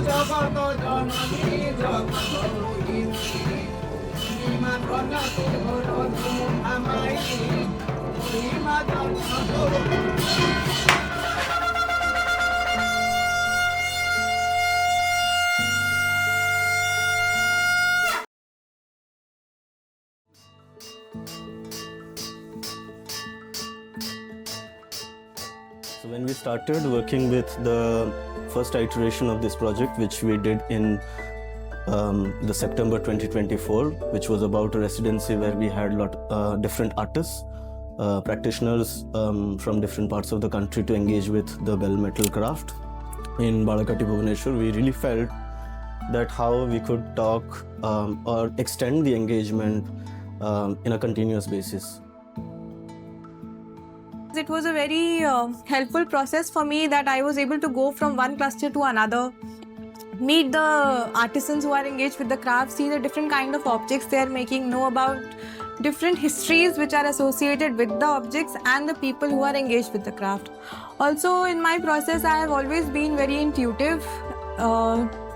জগত জননী জগত রোহিণী মা প্রণতি হলো আমায় মা জগত So when we started working with the first iteration of this project, which we did in the September 2024, which was about a residency where we had different artists, practitioners from different parts of the country to engage with the bell metal craft in Balakati, Bhubaneswar, we really felt that how we could talk or extend the engagement in a continuous basis. It was a very helpful process for me that I was able to go from one cluster to another, meet the artisans who are engaged with the craft, see the different kind of objects they are making, know about different histories which are associated with the objects and the people who are engaged with the craft. Also in my process, I have always been very intuitive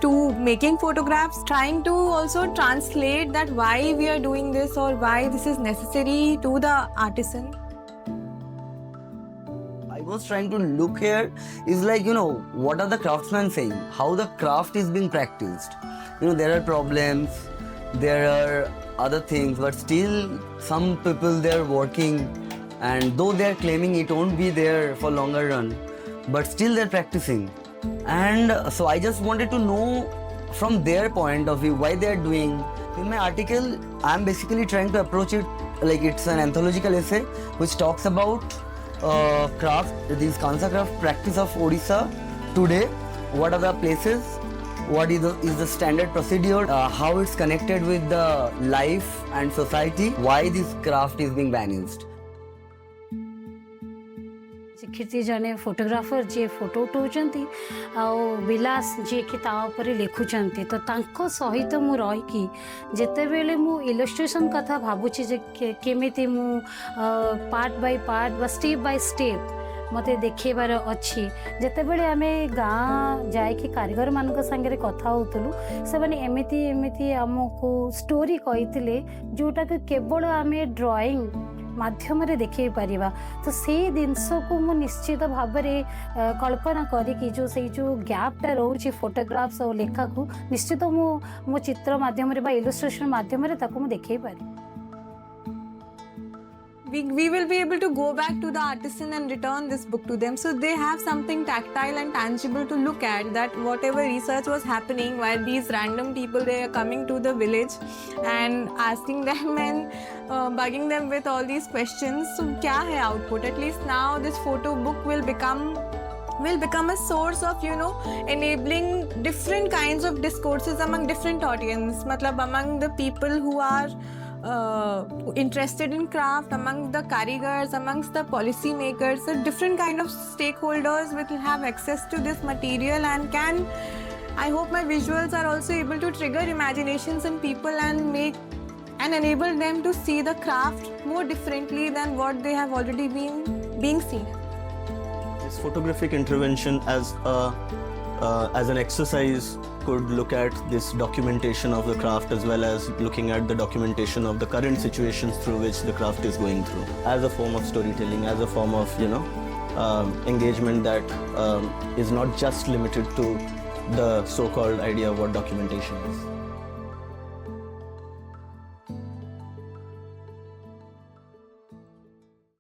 to making photographs, trying to also translate that why we are doing this or why this is necessary to the artisan. I was trying to look here is like, what are the craftsmen saying? How the craft is being practiced. There are problems, there are other things, but still some people they are working, and though they are claiming it won't be there for longer run, but still they're practicing. And so I just wanted to know from their point of view why they're doing. In my article, I'm basically trying to approach it like it's an anthological essay which talks about craft, this Kansa craft practice of Odisha today. What are the places? What is the standard procedure? How it's connected with the life and society? Why this craft is being vanished? शिक्षित जने photographer जे photo उठाउछंती आ विलास जे कि ता ऊपर लिखुछंती तो तांको सहित मु रही कि जेते बेले मु इलस्ट्रेशन कथा भाबुछि जे केमिति मु पार्ट बाय पार्ट बा स्टेप बाय स्टेप मते देखेबार अछि जेते बेले आमे गां जाय कि कारीगर मानक संगे कथा होतलु से माने एमिति एमिति हमको स्टोरी कहितले जोटा के केवल आमे ड्राइंग माध्यम देखी पारिबा तो से जिनस को मु निश्चित भाव में कल्पना करी जो से जो गैपटा रोचे फोटोग्राफ्स और लेखा को निश्चित मो चित्र माध्यम इलस्ट्रेशन माध्यम देखी पारि. We will be able to go back to the artisan and return this book to them, so they have something tactile and tangible to look at, that whatever research was happening while these random people they are coming to the village and asking them and bugging them with all these questions. So kya hai output? At least now this photo book will become a source of enabling different kinds of discourses among different audience, matlab among the people who are interested in craft, among the karigars, amongst the policy makers. So different kind of stakeholders will have access to this material and I hope my visuals are also able to trigger imaginations in people and enable them to see the craft more differently than what they have already being seen. This photographic intervention as an exercise could look at this documentation of the craft as well as looking at the documentation of the current situations through which the craft is going through, as a form of storytelling, as a form of engagement that is not just limited to the so-called idea of what documentation is.